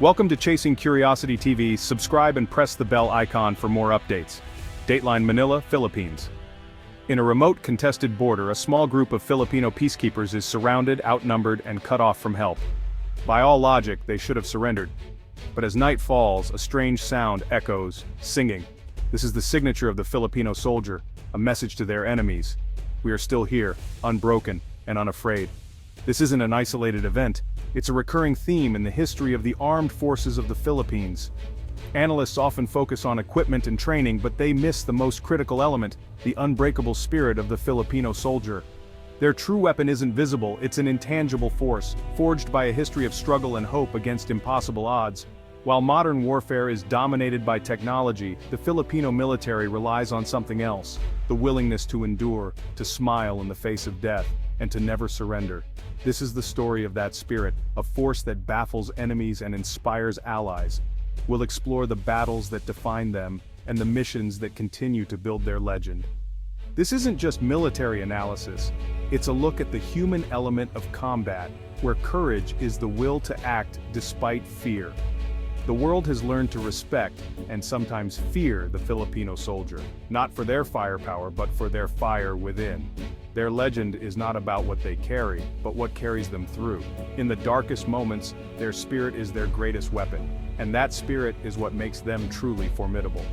Welcome to Chasing Curiosity TV. Subscribe and press the bell icon for more updates. Dateline Manila, Philippines. In a remote contested border, a small group of Filipino peacekeepers is surrounded, outnumbered, and cut off from help. By all logic, they should have surrendered. But as night falls, a strange sound echoes, singing. This is the signature of the Filipino soldier, a message to their enemies. We are still here, unbroken, and unafraid. This isn't an isolated event. It's a recurring theme in the history of the armed forces of the Philippines. Analysts often focus on equipment and training, but they miss the most critical element, the unbreakable spirit of the Filipino soldier. Their true weapon isn't visible, it's an intangible force, forged by a history of struggle and hope against impossible odds. While modern warfare is dominated by technology, the Filipino military relies on something else: the willingness to endure, to smile in the face of death, and to never surrender. This is the story of that spirit, a force that baffles enemies and inspires allies. We'll explore the battles that define them, and the missions that continue to build their legend. This isn't just military analysis, it's a look at the human element of combat, where courage is the will to act despite fear. The world has learned to respect, and sometimes fear, the Filipino soldier, not for their firepower but for their fire within. Their legend is not about what they carry, but what carries them through. In the darkest moments, their spirit is their greatest weapon, and that spirit is what makes them truly formidable.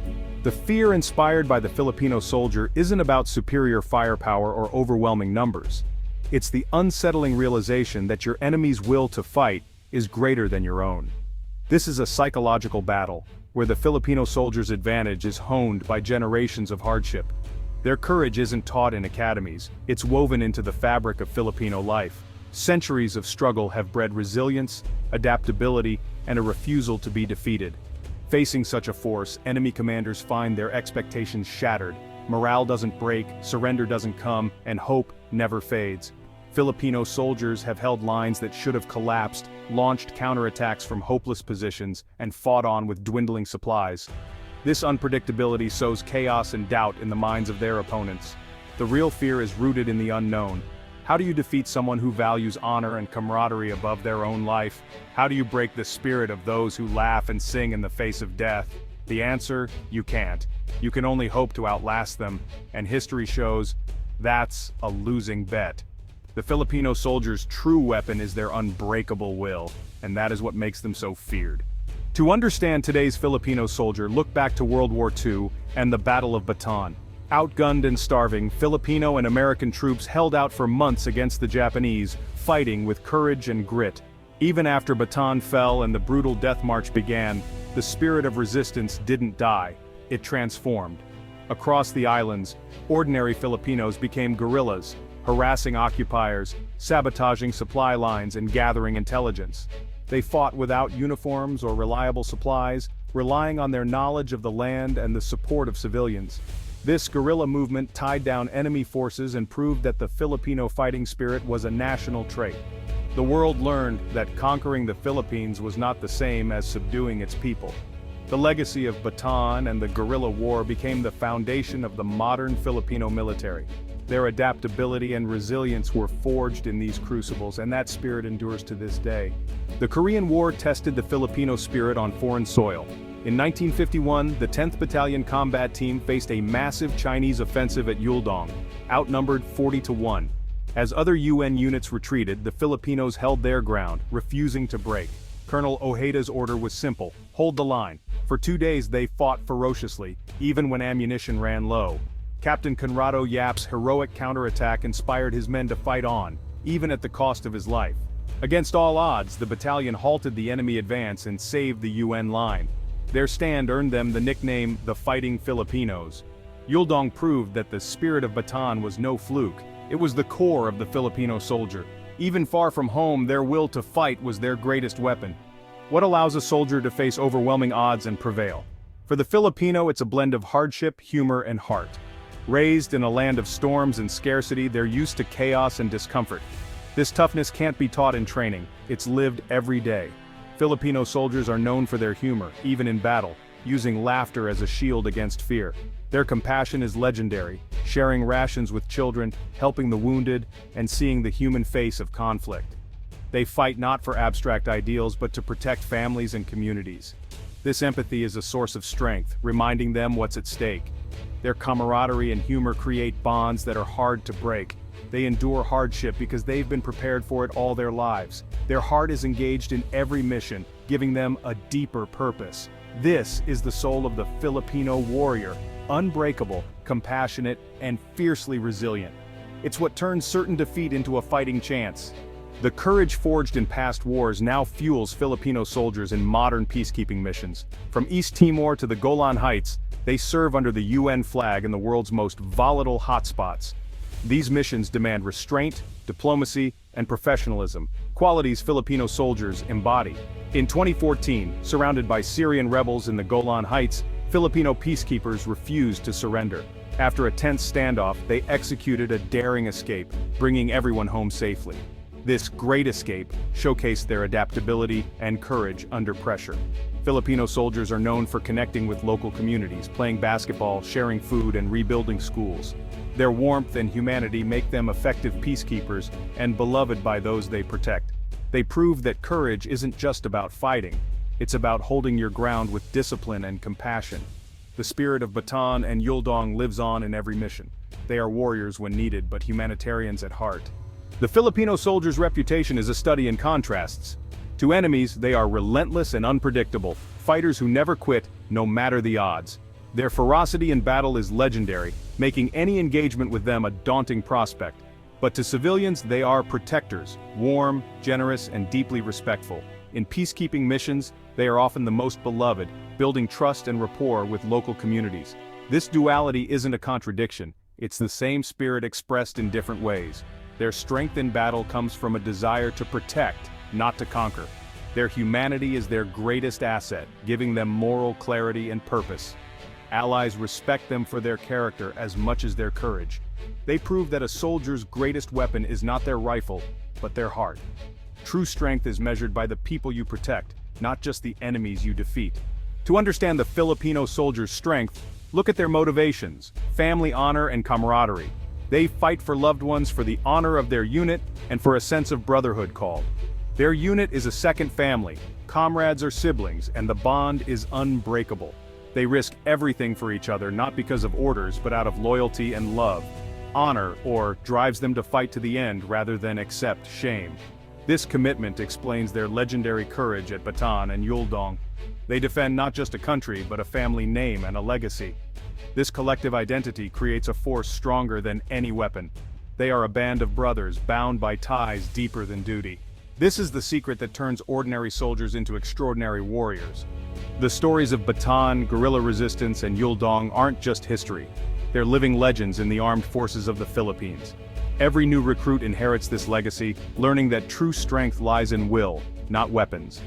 The fear inspired by the Filipino soldier isn't about superior firepower or overwhelming numbers. It's the unsettling realization that your enemy's will to fight is greater than your own. This is a psychological battle, where the Filipino soldier's advantage is honed by generations of hardship. Their courage isn't taught in academies, it's woven into the fabric of Filipino life. Centuries of struggle have bred resilience, adaptability, and a refusal to be defeated. Facing such a force, enemy commanders find their expectations shattered. Morale doesn't break, surrender doesn't come, and hope never fades. Filipino soldiers have held lines that should have collapsed, launched counterattacks from hopeless positions, and fought on with dwindling supplies. This unpredictability sows chaos and doubt in the minds of their opponents. The real fear is rooted in the unknown. How do you defeat someone who values honor and camaraderie above their own life? How do you break the spirit of those who laugh and sing in the face of death? The answer: you can't. You can only hope to outlast them, and history shows that's a losing bet. The Filipino soldier's true weapon is their unbreakable will, and that is what makes them so feared. To understand today's Filipino soldier, look back to World War II and the Battle of Bataan. Outgunned and starving, Filipino and American troops held out for months against the Japanese, fighting with courage and grit. Even after Bataan fell and the brutal death march began, the spirit of resistance didn't die, it transformed. Across the islands, ordinary Filipinos became guerrillas, harassing occupiers, sabotaging supply lines, and gathering intelligence. They fought without uniforms or reliable supplies, relying on their knowledge of the land and the support of civilians. This guerrilla movement tied down enemy forces and proved that the Filipino fighting spirit was a national trait. The world learned that conquering the Philippines was not the same as subduing its people. The legacy of Bataan and the guerrilla war became the foundation of the modern Filipino military. Their adaptability and resilience were forged in these crucibles, and that spirit endures to this day. The Korean War tested the Filipino spirit on foreign soil. In 1951, the 10th Battalion Combat Team faced a massive Chinese offensive at Yuldong, outnumbered 40-1. As other UN units retreated, the Filipinos held their ground, refusing to break. Colonel Ojeda's order was simple: hold the line. For 2 days they fought ferociously, even when ammunition ran low. Captain Conrado Yap's heroic counterattack inspired his men to fight on, even at the cost of his life. Against all odds, the battalion halted the enemy advance and saved the UN line. Their stand earned them the nickname the Fighting Filipinos. Yuldong proved that the spirit of Bataan was no fluke. It was the core of the Filipino soldier. Even far from home, their will to fight was their greatest weapon. What allows a soldier to face overwhelming odds and prevail? For the Filipino, it's a blend of hardship, humor, and heart. Raised in a land of storms and scarcity, they're used to chaos and discomfort. This toughness can't be taught in training, it's lived every day. Filipino soldiers are known for their humor, even in battle, using laughter as a shield against fear. Their compassion is legendary, sharing rations with children, helping the wounded, and seeing the human face of conflict. They fight not for abstract ideals but to protect families and communities. This empathy is a source of strength, reminding them what's at stake. Their camaraderie and humor create bonds that are hard to break. They endure hardship because they've been prepared for it all their lives. Their heart is engaged in every mission, giving them a deeper purpose. This is the soul of the Filipino warrior, unbreakable, compassionate, and fiercely resilient. It's what turns certain defeat into a fighting chance. The courage forged in past wars now fuels Filipino soldiers in modern peacekeeping missions. From East Timor to the Golan Heights, they serve under the UN flag in the world's most volatile hotspots. These missions demand restraint, diplomacy, and professionalism, qualities Filipino soldiers embody. In 2014, surrounded by Syrian rebels in the Golan Heights, Filipino peacekeepers refused to surrender. After a tense standoff, they executed a daring escape, bringing everyone home safely. This great escape showcased their adaptability and courage under pressure. Filipino soldiers are known for connecting with local communities, playing basketball, sharing food, and rebuilding schools. Their warmth and humanity make them effective peacekeepers and beloved by those they protect. They prove that courage isn't just about fighting, it's about holding your ground with discipline and compassion. The spirit of Bataan and Yuldong lives on in every mission. They are warriors when needed, but humanitarians at heart. The Filipino soldier's reputation is a study in contrasts. To enemies, they are relentless and unpredictable, fighters who never quit, no matter the odds. Their ferocity in battle is legendary, making any engagement with them a daunting prospect. But to civilians, they are protectors, warm, generous, and deeply respectful. In peacekeeping missions, they are often the most beloved, building trust and rapport with local communities. This duality isn't a contradiction, it's the same spirit expressed in different ways. Their strength in battle comes from a desire to protect, not to conquer. Their humanity is their greatest asset, giving them moral clarity and purpose. Allies respect them for their character as much as their courage. They prove that a soldier's greatest weapon is not their rifle, but their heart. True strength is measured by the people you protect, not just the enemies you defeat. To understand the Filipino soldier's strength, look at their motivations: family honor and camaraderie. They fight for loved ones, for the honor of their unit, and for a sense of brotherhood called. Their unit is a second family, comrades or siblings, and the bond is unbreakable. They risk everything for each other, not because of orders, but out of loyalty and love. Honor, or drives them to fight to the end rather than accept shame. This commitment explains their legendary courage at Bataan and Yuldong. They defend not just a country, but a family name and a legacy. This collective identity creates a force stronger than any weapon. They are a band of brothers, bound by ties deeper than duty. This is the secret that turns ordinary soldiers into extraordinary warriors. The stories of Bataan, guerrilla resistance, and Yuldong aren't just history. They're living legends in the armed forces of the Philippines. Every new recruit inherits this legacy, learning that true strength lies in will, not weapons.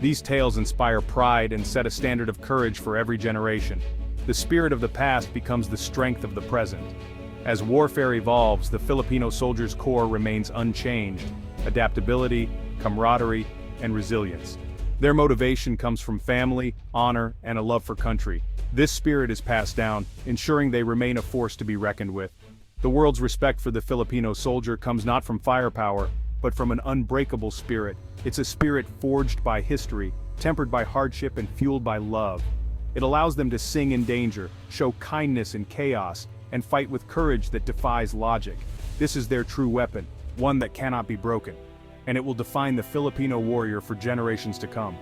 These tales inspire pride and set a standard of courage for every generation. The spirit of the past becomes the strength of the present. As warfare evolves, the Filipino soldier's core remains unchanged: adaptability, camaraderie, and resilience. Their motivation comes from family, honor, and a love for country. This spirit is passed down, ensuring they remain a force to be reckoned with. The world's respect for the Filipino soldier comes not from firepower, but from an unbreakable spirit. It's a spirit forged by history, tempered by hardship, and fueled by love. It allows them to sing in danger, show kindness in chaos, and fight with courage that defies logic. This is their true weapon, one that cannot be broken. And it will define the Filipino warrior for generations to come.